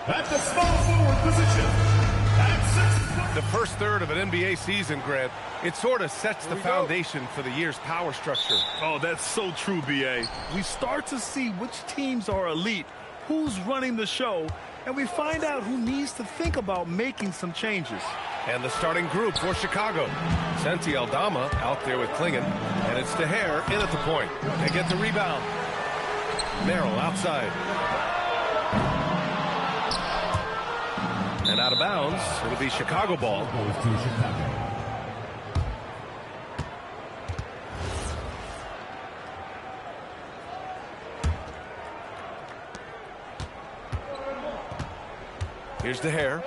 At the small forward position, at 6 The first third of an NBA season, Grant, it sort of sets the foundation for the year's power structure. Oh, that's so true, B.A. We start to see which teams are elite, who's running the show, and we find out who needs to think about making some changes. And the starting group for Chicago. Santi Aldama out there with Klingon, and it's DeHare in at the point. They get the rebound. Merrill outside. And out of bounds, it'll be Chicago ball. Here's DeHare.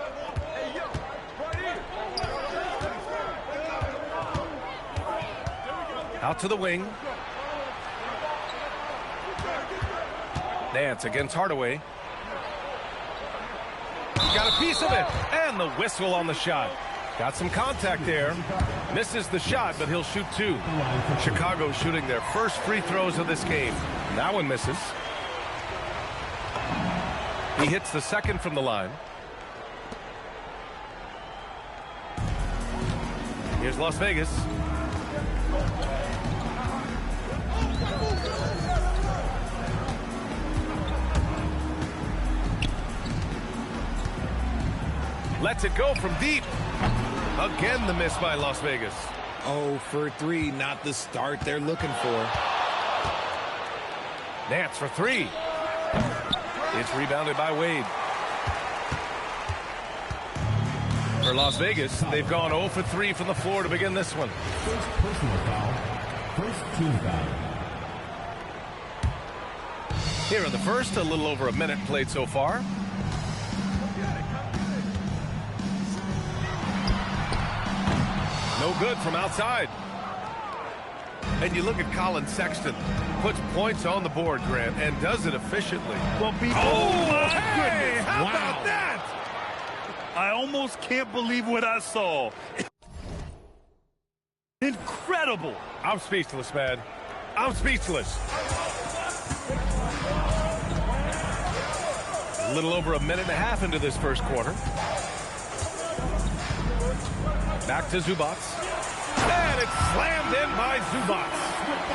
Out to the wing. Nance against Hardaway. Got a piece of it, and the whistle on the shot. Got some contact there. Misses the shot, but he'll shoot two. Chicago shooting their first free throws of this game. That one misses. He hits the second from the line. Here's Las Vegas. Lets it go from deep. Again, the miss by Las Vegas. 0 for 3, not the start they're looking for. Nance for three. It's rebounded by Wade. For Las Vegas, they've gone 0 for 3 from the floor to begin this one. First personal foul. First team foul. Here in the first, a little over a minute played so far. No good from outside. And you look at Colin Sexton. Puts points on the board, Grant, and does it efficiently. Well, my goodness. How about that? I almost can't believe what I saw. Incredible. I'm speechless, man. I'm speechless. A little over a minute and a half into this first quarter. Back to Zubac. And it's slammed in by Zubac.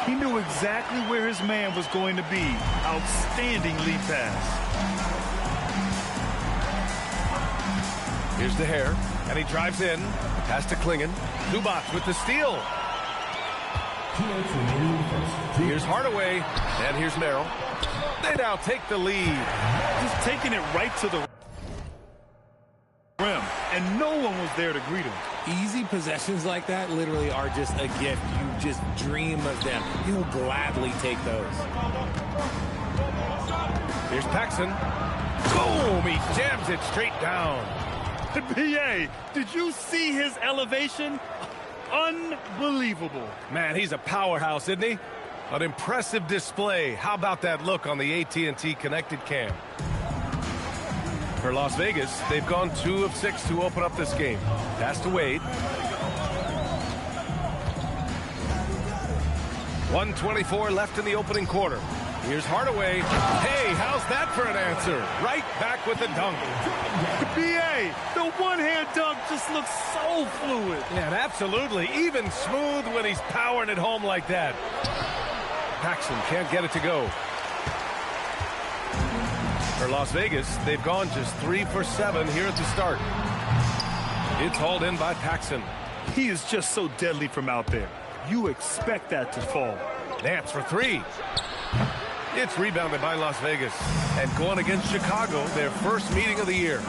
He knew exactly where his man was going to be. Outstanding lead pass. Here's DeHare, and he drives in. Pass to Klingon. Zubac with the steal. Here's Hardaway, and here's Merrill. They now take the lead. Just taking it right to the rim, and no one was there to greet him. Easy possessions like that literally are just a gift. You just dream of them. You'll gladly take those. Here's Paxson. Boom! He jams it straight down. B.A., did you see his elevation? Unbelievable. Man, he's a powerhouse, isn't he? An impressive display. How about that look on the AT&T connected cam? For Las Vegas, they've gone 2 of 6 to open up this game. Pass to Wade. 1:24 left in the opening quarter. Here's Hardaway. Hey, how's that for an answer? Right back with the dunk. B.A., the one-hand dunk just looks so fluid. Yeah, and absolutely. Even smooth when he's powering it home like that. Paxson can't get it to go. For Las Vegas, they've gone just 3 for 7 here at the start. It's hauled in by Paxson. He is just so deadly from out there. You expect that to fall. Nance for 3. It's rebounded by Las Vegas. And going against Chicago, their first meeting of the year.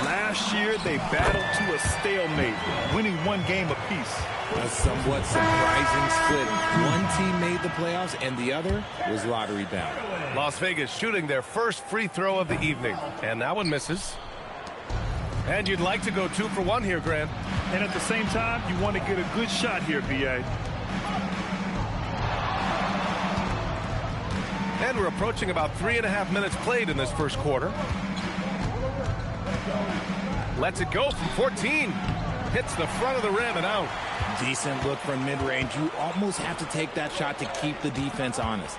Last year, they battled to a stalemate, winning 1 game apiece. A somewhat surprising split. One team made the playoffs, and the other was lottery bound. Las Vegas shooting their first free throw of the evening. And that one misses. And you'd like to go 2 for 1 here, Grant. And at the same time, you want to get a good shot here, B.A. And we're approaching about 3.5 minutes played in this first quarter. Lets it go from 14. Hits the front of the rim and out. Decent look from mid-range. You almost have to take that shot to keep the defense honest.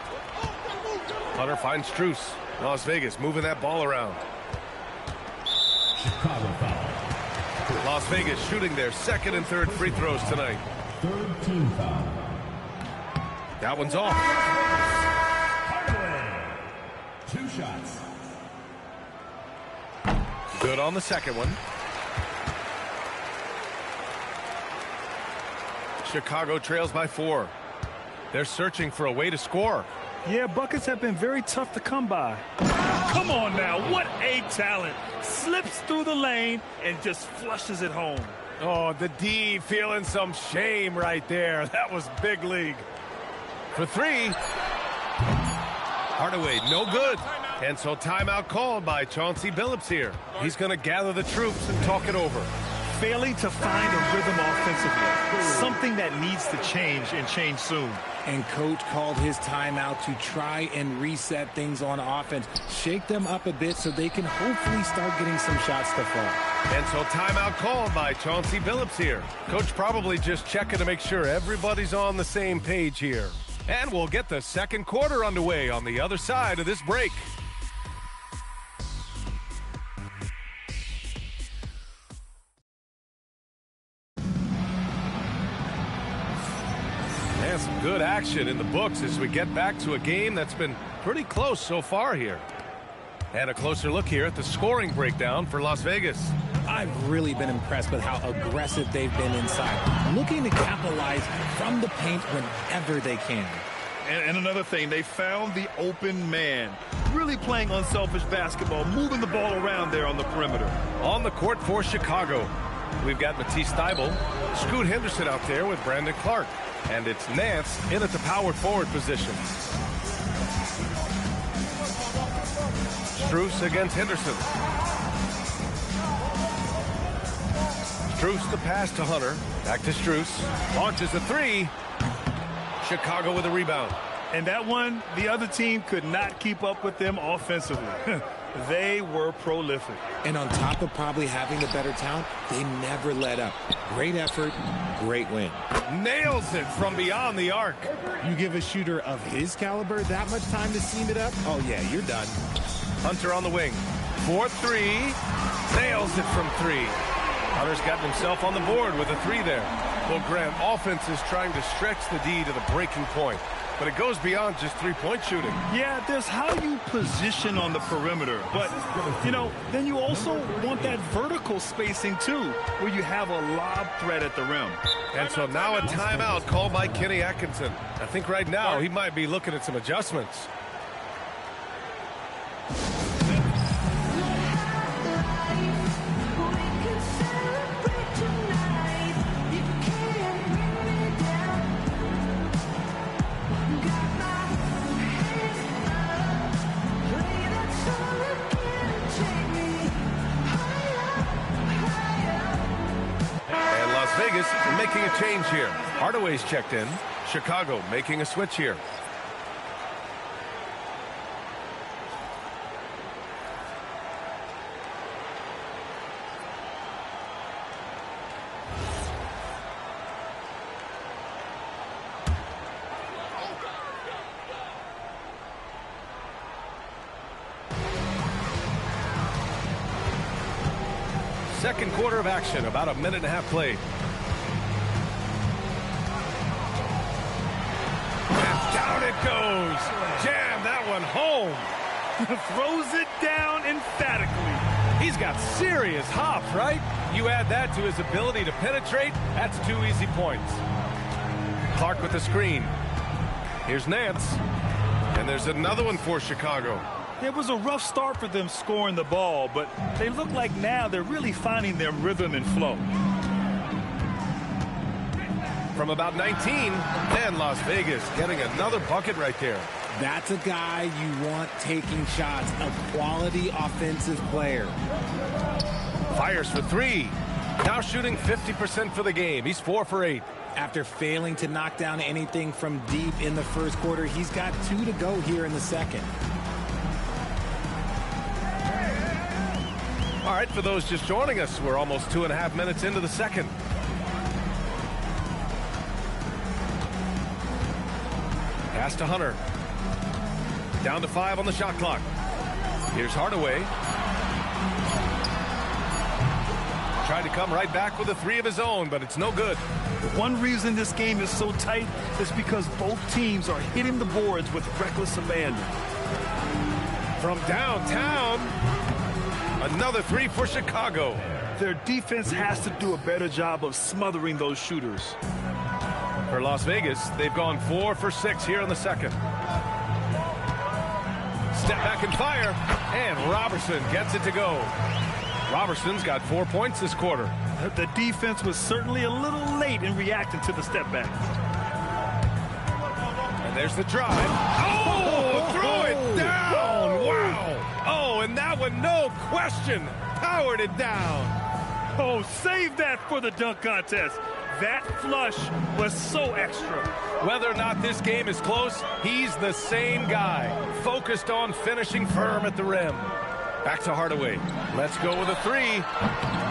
Hunter finds Strus. Las Vegas moving that ball around. Chicago foul. Las Vegas shooting their second and third free throws tonight. Third team foul. That one's off. Hardaway. 2 shots. Good on the second one. Chicago trails by 4. They're searching for a way to score. Yeah, buckets have been very tough to come by. Come on now, what a talent. Slips through the lane and just flushes it home. Oh, the D feeling some shame right there. That was big league. For 3. Hardaway, no good. And so timeout called by Chauncey Billups here. He's going to gather the troops and talk it over. Failing to find a rhythm offensively. Something that needs to change and change soon. And coach called his timeout to try and reset things on offense. Shake them up a bit so they can hopefully start getting some shots to fall. And so timeout called by Chauncey Billups here. Coach probably just checking to make sure everybody's on the same page here. And we'll get the second quarter underway on the other side of this break. And some good action in the books as we get back to a game that's been pretty close so far here. And a closer look here at the scoring breakdown for Las Vegas. I've really been impressed with how aggressive they've been inside, looking to capitalize from the paint whenever they can. And another thing, they found the open man. Really playing unselfish basketball, moving the ball around there on the perimeter. On the court for Chicago, we've got Matisse Thybulle, Scoot Henderson out there with Brandon Clark. And it's Nance in at the power forward position. Strus against Henderson. Strus the pass to Hunter. Back to Strus. Launches a 3. Chicago with a rebound. And that one, the other team could not keep up with them offensively. They were prolific. And on top of probably having the better talent, they never let up. Great effort, great win. Nails it from beyond the arc. You give a shooter of his caliber that much time to seam it up? Oh, yeah, you're done. Hunter on the wing. 4-3. Nails it from 3. Hunter's gotten himself on the board with a 3 there. Well, Grant, offense is trying to stretch the D to the breaking point. But it goes beyond just three-point shooting. Yeah, there's how you position on the perimeter. But, you know, then you also want that vertical spacing, too, where you have a lob threat at the rim. And so now a timeout called by Kenny Atkinson. I think right now he might be looking at some adjustments. Vegas making a change here. Hardaway's checked in. Chicago making a switch here. Second quarter of action, about a minute and a half played. Down it goes. Jam that one home. Throws it down emphatically. He's got serious hop, right? You add that to his ability to penetrate, that's 2 easy points. Clark with the screen. Here's Nance. And there's another one for Chicago. It was a rough start for them scoring the ball, but they look like now they're really finding their rhythm and flow. From about 19, and Las Vegas getting another bucket right there. That's a guy you want taking shots, a quality offensive player. Fires for 3. Now shooting 50% for the game. He's 4 for 8. After failing to knock down anything from deep in the first quarter, he's got 2 to go here in the second. All right, for those just joining us, we're almost 2.5 minutes into the second. Pass to Hunter. Down to 5 on the shot clock. Here's Hardaway. Tried to come right back with a three of his own, but it's no good. One reason this game is so tight is because both teams are hitting the boards with reckless abandon. From downtown, another three for Chicago. Their defense has to do a better job of smothering those shooters. For Las Vegas, they've gone 4 for 6 here in the second. Step back and fire, and Robertson gets it to go. Robertson's got 4 points this quarter. The defense was certainly a little late in reacting to the step back. And there's the drive. Oh, throw it down. Wow. Oh, and that one, no question, powered it down. Oh, save that for the dunk contest. That flush was so extra. Whether or not this game is close, he's the same guy, focused on finishing firm at the rim. Back to Hardaway. Let's go with a three.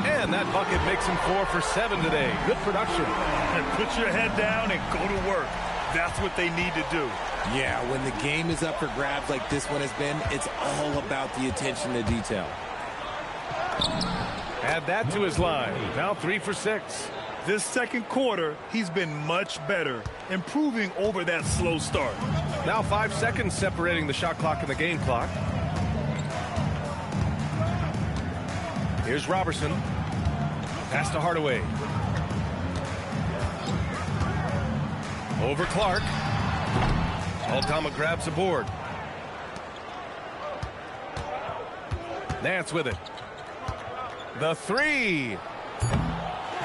And that bucket makes him 4 for 7 today. Good production. And put your head down and go to work. That's what they need to do. Yeah, when the game is up for grabs like this one has been, it's all about the attention to detail. Add that to his line. Now 3 for 6. This second quarter, he's been much better, improving over that slow start. Now 5 seconds separating the shot clock and the game clock. Here's Robertson. Pass to Hardaway. Over Clark. Aldama grabs the board. Nance with it. The three.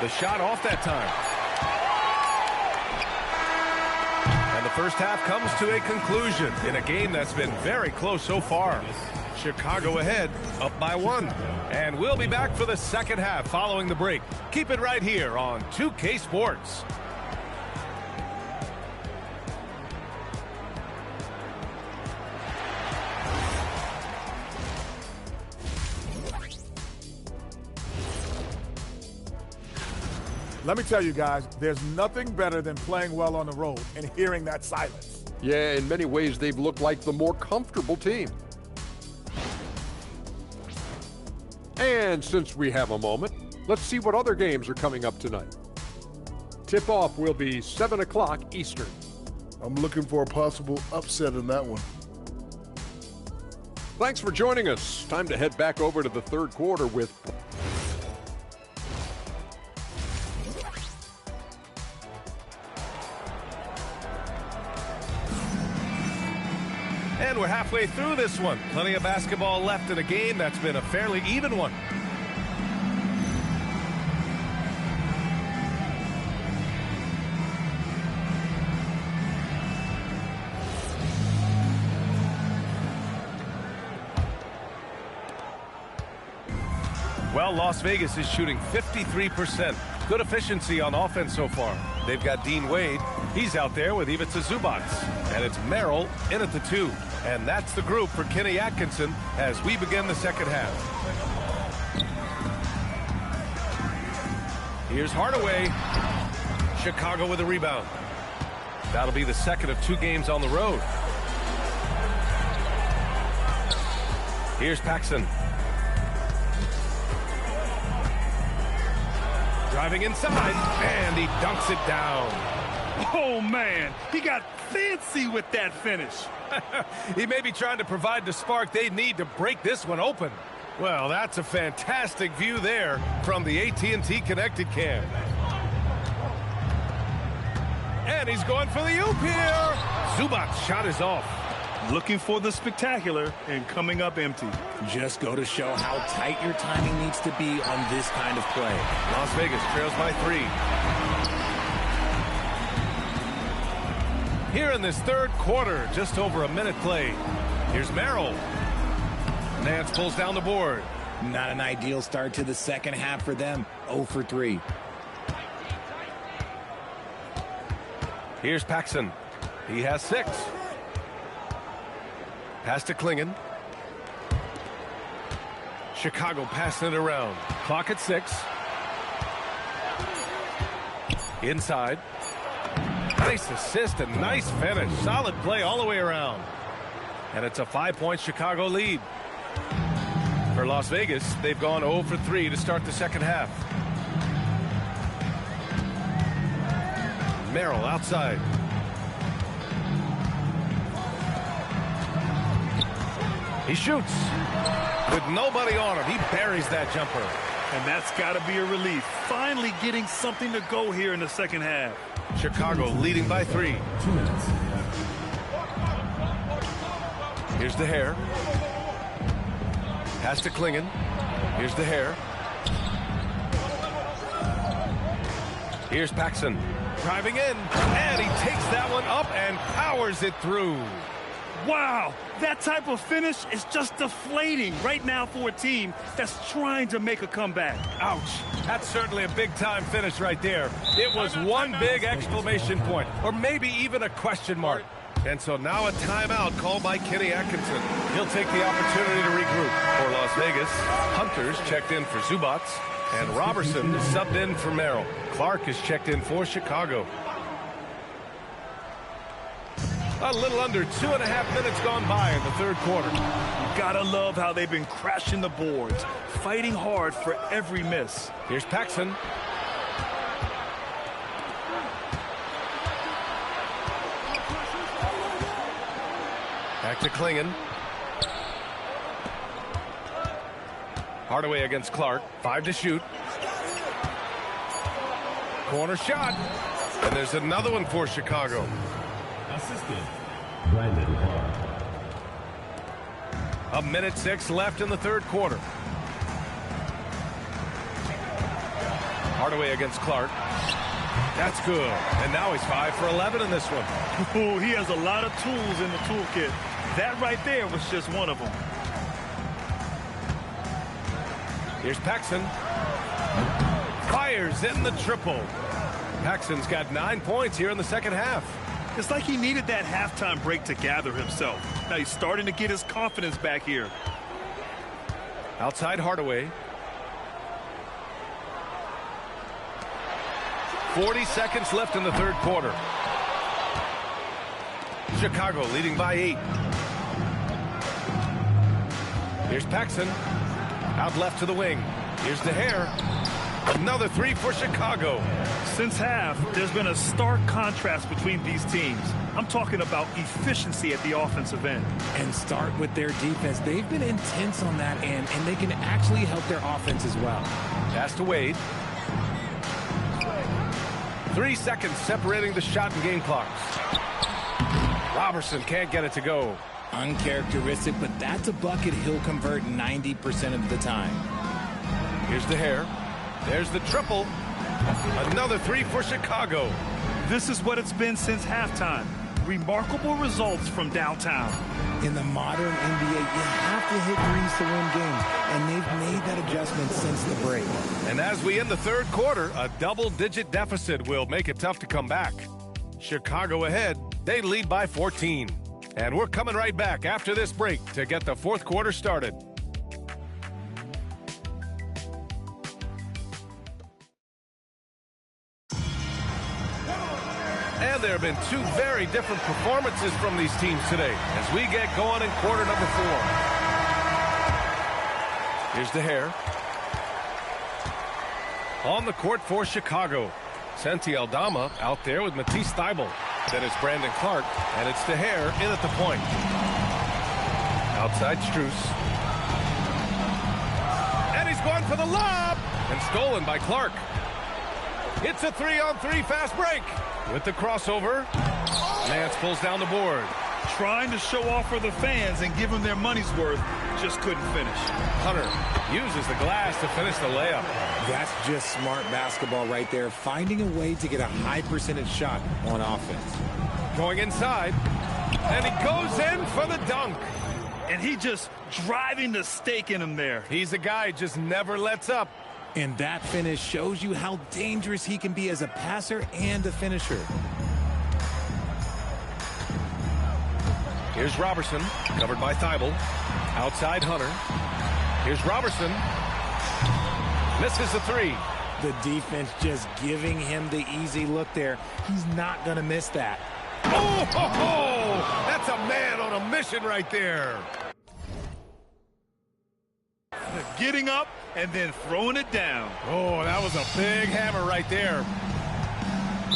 The shot off that time. And the first half comes to a conclusion in a game that's been very close so far. Chicago ahead, up by 1. And we'll be back for the second half following the break. Keep it right here on 2K Sports. Let me tell you guys, there's nothing better than playing well on the road and hearing that silence. Yeah, in many ways, they've looked like the more comfortable team. And since we have a moment, let's see what other games are coming up tonight. Tip-off will be 7 o'clock Eastern. I'm looking for a possible upset in that one. Thanks for joining us. Time to head back over to the third quarter with... And we're halfway through this one. Plenty of basketball left in a game that's been a fairly even one. Well, Las Vegas is shooting 53%. Good efficiency on offense so far. They've got Dean Wade. He's out there with Ivica Zubac. And it's Merrill in at the 2. And that's the group for Kenny Atkinson as we begin the second half. Here's Hardaway. Chicago with a rebound. That'll be the second of 2 games on the road. Here's Paxson. Driving inside, and he dunks it down. Oh, man, he got fancy with that finish. He may be trying to provide the spark they need to break this one open. Well, that's a fantastic view there from the AT&T connected cam. And he's going for the oop here. Zubac's shot is off. Looking for the spectacular and coming up empty. Just go to show how tight your timing needs to be on this kind of play. Las Vegas trails by 3. Here in this third quarter, just over a minute played. Here's Merrill. Nance pulls down the board. Not an ideal start to the second half for them. 0 for 3. Here's Paxson. He has 6. Pass to Klingen. Chicago passing it around. Clock at 6. Inside. Nice assist and nice finish. Solid play all the way around. And it's a 5-point Chicago lead. For For Las Vegas, they've gone 0 for 3 to start the second half. Merrill outside. He shoots. With nobody on him, he buries that jumper. And that's got to be a relief. Finally getting something to go here in the second half. Chicago leading by 3. 2 minutes. Here's the hair. Pass to Klingon. Here's the hair. Here's Paxson. Driving in. And he takes that one up and powers it through. Wow, that type of finish is just deflating right now for a team that's trying to make a comeback. Ouch. That's certainly a big-time finish right there. It was one big exclamation point, or maybe even a question mark. And so now a timeout called by Kenny Atkinson. He'll take the opportunity to regroup. For Las Vegas, Hunter's checked in for Zubats, and Robertson is subbed in for Merrill. Clark is checked in for Chicago. A little under 2.5 minutes gone by in the third quarter. Gotta love how they've been crashing the boards, fighting hard for every miss. Here's Paxson. Back to Klingon. Hardaway against Clark. 5 to shoot. Corner shot. And there's another one for Chicago. Assistant, Brandon Clark. 1:06 left in the third quarter. Hardaway against Clark. That's good. And now he's 5 for 11 in this one. Ooh, he has a lot of tools in the toolkit. That right there was just one of them. Here's Paxson. Fires in the triple. Paxson's got 9 points here in the second half. It's like he needed that halftime break to gather himself. Now he's starting to get his confidence back here. Outside Hardaway. 40 seconds left in the third quarter. Chicago leading by 8. Here's Paxson. Out left to the wing. Here's the hair. Another 3 for Chicago. Since half, there's been a stark contrast between these teams. I'm talking about efficiency at the offensive end. And start with their defense. They've been intense on that end, and they can actually help their offense as well. Pass to Wade. 3 seconds separating the shot and game clocks. Robertson can't get it to go. Uncharacteristic, but that's a bucket he'll convert 90% of the time. Here's the hair. There's the triple. Another 3 for Chicago. This is what it's been since halftime. Remarkable results from downtown. In the modern NBA, you have to hit threes to win games, and they've made that adjustment since the break. And as we end the third quarter, a double-digit deficit will make it tough to come back. Chicago ahead. They lead by 14. And we're coming right back after this break to get the fourth quarter started. And there have been 2 very different performances from these teams today as we get going in quarter number 4. Here's the hair. On the court for Chicago. Santi Aldama out there with Matisse Thybulle. Then it's Brandon Clark, and it's the hair in at the point. Outside Strus. And he's going for the lob! And stolen by Clark. It's a 3-on-3 fast break. With the crossover, Nance pulls down the board. Trying to show off for the fans and give them their money's worth, just couldn't finish. Hunter uses the glass to finish the layup. That's just smart basketball right there, finding a way to get a high percentage shot on offense. Going inside, and he goes in for the dunk. And he just driving the stake in him there. He's a guy who just never lets up. And that finish shows you how dangerous he can be as a passer and a finisher. Here's Robertson, covered by Thybulle. Outside Hunter. Here's Robertson. Misses the 3. The defense just giving him the easy look there. He's not going to miss that. Oh, ho, ho! That's a man on a mission right there. getting up and then throwing it down. Oh, that was a big hammer right there.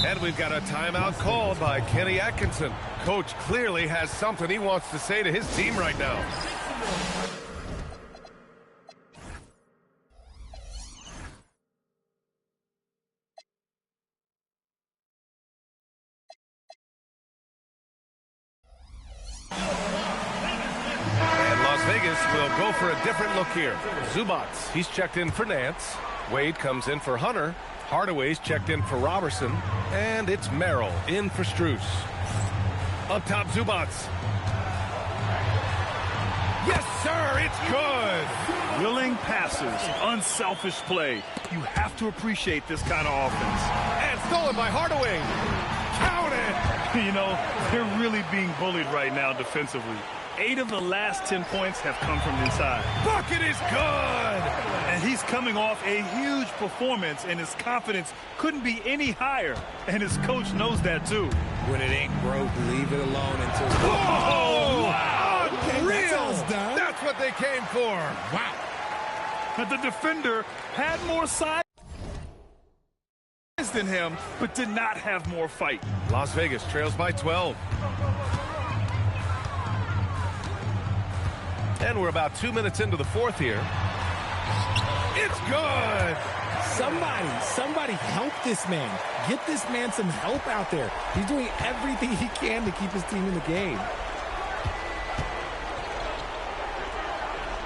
And we've got a timeout called by Kenny Atkinson. Coach clearly has something he wants to say to his team right now. Vegas will go for a different look here. Zubats, he's checked in for Nance. Wade comes in for Hunter. Hardaway's checked in for Robertson. And it's Merrill in for Strus. Up top, Zubats. Yes, sir, it's good. Willing passes, unselfish play. You have to appreciate this kind of offense. And stolen by Hardaway. Count it. You know, they're really being bullied right now defensively. 8 of the last 10 points have come from inside. Bucket is good! And he's coming off a huge performance, and his confidence couldn't be any higher. And his coach knows that, too. When it ain't broke, leave it alone until... Whoa! Wow! Unreal! That's what they came for. Wow. But the defender had more size than him, but did not have more fight. Las Vegas trails by 12. And we're about 2 minutes into the fourth here. It's good! Somebody help this man. Get this man some help out there. He's doing everything he can to keep his team in the game.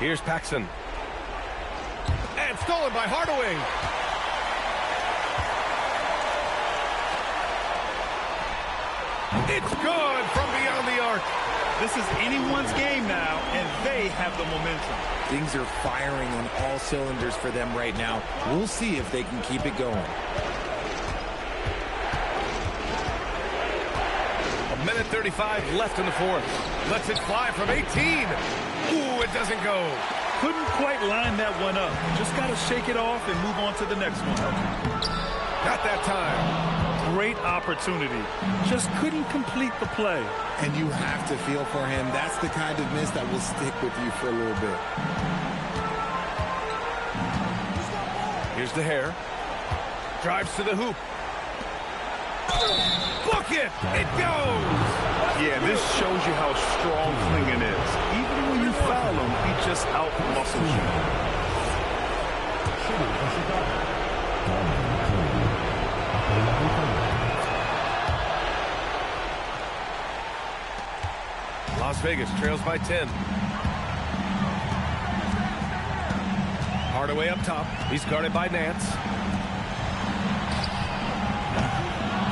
Here's Paxson. And stolen by Hardaway. It's good from beyond the arc. This is anyone's game now, and they have the momentum. Things are firing on all cylinders for them right now. We'll see if they can keep it going. A minute 35 left in the fourth. Lets it fly from 18. Ooh, it doesn't go. Couldn't quite line that one up. Just got to shake it off and move on to the next one. Got that time. Great opportunity. Just couldn't complete the play. And you have to feel for him. That's the kind of miss that will stick with you for a little bit. Here's the hair. Drives to the hoop. Bucket! It goes! Yeah, this shows you how strong Klingon is. Even when you foul him, he just out-muscles you. Las Vegas trails by 10. Hardaway up top. He's guarded by Nance.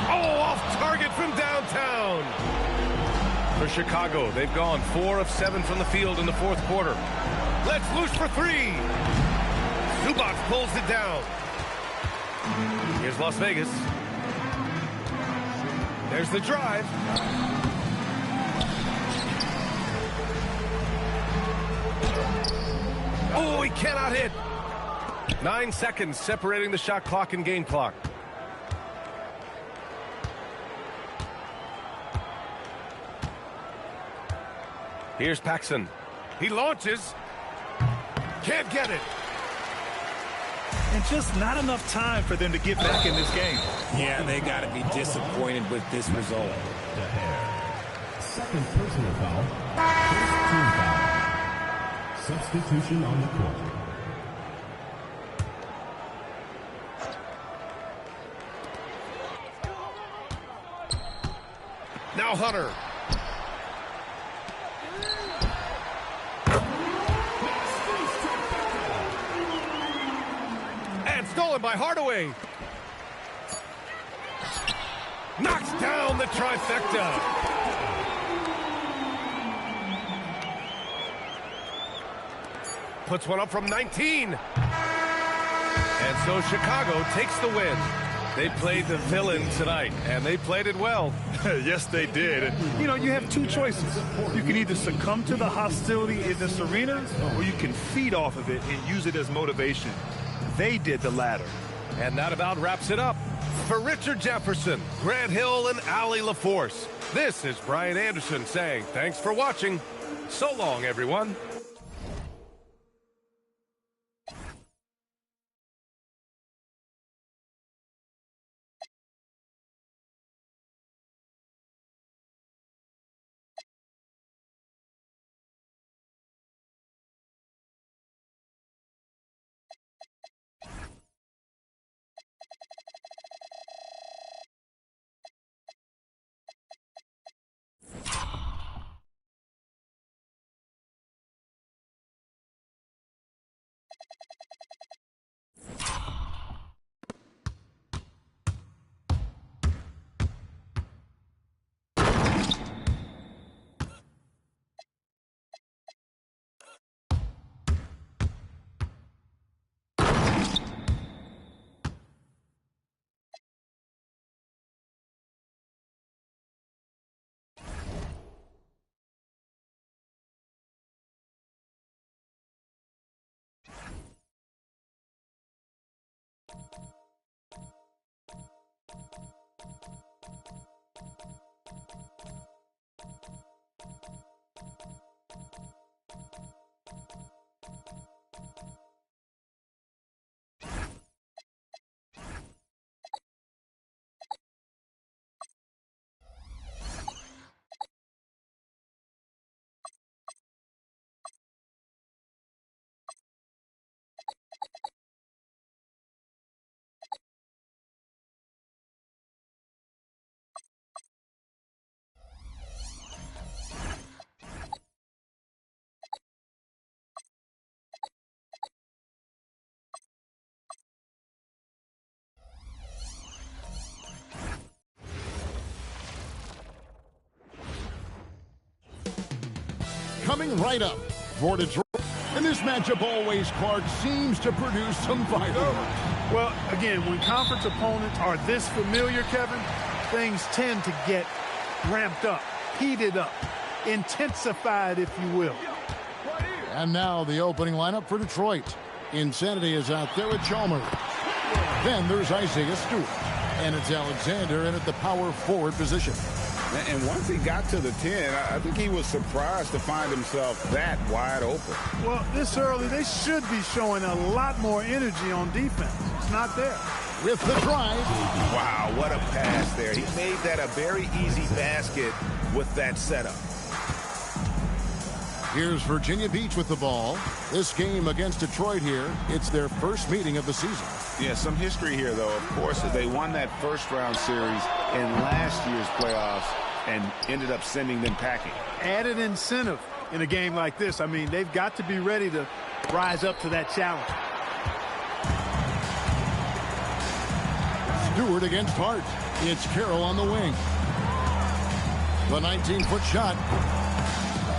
Oh, off target from downtown. For Chicago, they've gone 4 of 7 from the field in the fourth quarter. Let's loose for 3. Zubats pulls it down. Here's Las Vegas. There's the drive. Oh, he cannot hit. 9 seconds separating the shot clock and game clock. Here's Paxson. He launches. Can't get it. And just not enough time for them to get back in this game. Yeah, they got to be disappointed with this result. Second personal foul. First team foul. Substitution on the court. Now Hunter. And stolen by Hardaway. Knocks down the trifecta. Puts one up from 19. And so Chicago takes the win. They played the villain tonight, and they played it well. Yes, they did. And, you know, you have 2 choices. You can either succumb to the hostility in this arena, or you can feed off of it and use it as motivation. They did the latter. And that about wraps it up. For Richard Jefferson, Grant Hill, and Allie LaForce, this is Brian Anderson saying thanks for watching. So long, everyone. coming right up. For Detroit. And this matchup always, Clark, seems to produce some fireworks. Well, again, when conference opponents are this familiar, Kevin, things tend to get ramped up, heated up, intensified, if you will. And now the opening lineup for Detroit. Insanity is out there with Chalmers. Then there's Isaiah Stewart. And it's Alexander in at the power forward position. And once he got to the 10, I think he was surprised to find himself that wide open. Well, this early, they should be showing a lot more energy on defense. It's not there. With the drive. Wow, what a pass there. He made that a very easy basket with that setup. Here's Virginia Beach with the ball. This game against Detroit here, it's their first meeting of the season. Yeah, some history here, though, of course, as they won that first-round series in last year's playoffs and ended up sending them packing. Added incentive in a game like this. I mean, they've got to be ready to rise up to that challenge. Stewart against Hart. It's Carroll on the wing. The 19-foot shot.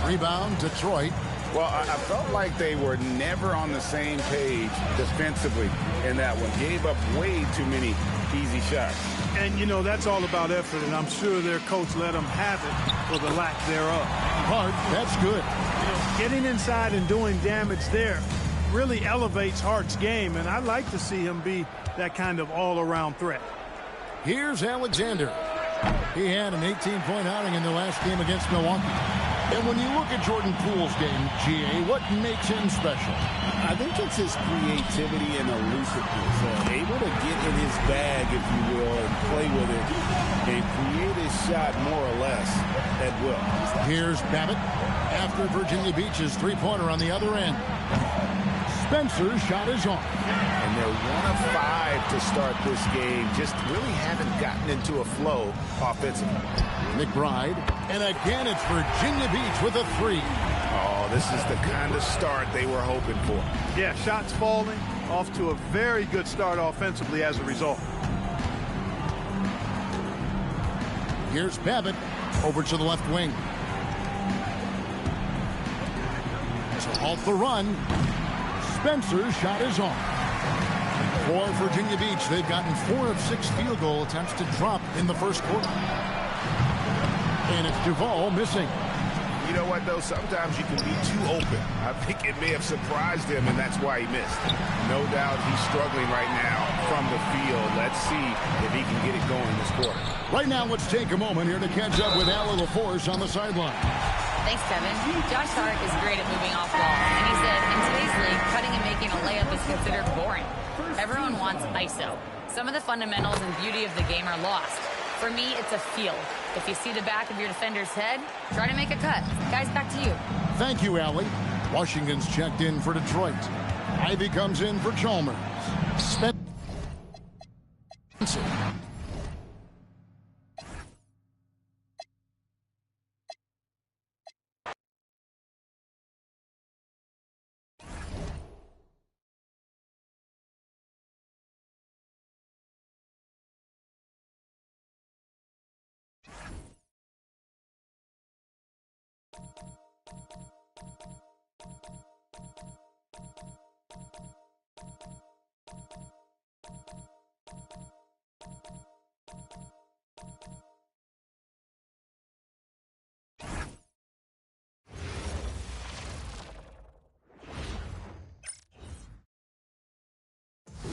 Rebound, Detroit. Well, I felt like they were never on the same page defensively in that one. Gave up way too many easy shots. And, you know, that's all about effort, and I'm sure their coach let them have it for the lack thereof. Hart, that's good. You know, getting inside and doing damage there really elevates Hart's game, and I'd like to see him be that kind of all-around threat. Here's Alexander. He had an 18-point outing in the last game against Milwaukee. And when you look at Jordan Poole's game, GA, what makes him special? I think it's his creativity and elusiveness. Able to get in his bag, if you will, and play with it and create his shot more or less at will. Here's Babbitt after Virginia Beach's three-pointer on the other end. Spencer's shot is on. And they're 1 of 5 to start this game. Just really haven't gotten into a flow offensively. McBride. And again, it's Virginia Beach with a three. Oh, this is the kind of start they were hoping for. Yeah, shots falling, off to a very good start offensively as a result. Here's Babbitt over to the left wing. To halt the run. Spencer's shot is on. For Virginia Beach, they've gotten 4 of 6 field goal attempts to drop in the first quarter. And it's Duvall missing. You know what, though? Sometimes you can be too open. I think it may have surprised him, and that's why he missed. No doubt he's struggling right now from the field. Let's see if he can get it going this quarter. Right now, let's take a moment here to catch up with Al LaForce on the sideline. Thanks, Kevin. Josh Hart is great at moving off ball, and he said, in today's league, cutting and making a layup is considered boring. Everyone wants ISO. Some of the fundamentals and beauty of the game are lost. For me, it's a feel. If you see the back of your defender's head, try to make a cut. Guys, back to you. Thank you, Allie. Washington's checked in for Detroit. Ivy comes in for Chalmers. Spencer.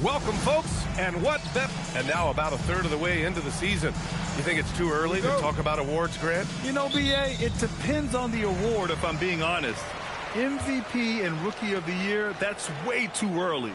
Welcome, folks, and what bet? And now about a third of the way into the season. You think it's too early to talk about awards, Grant? You know, BA, it depends on the award, if I'm being honest. MVP and Rookie of the Year, that's way too early.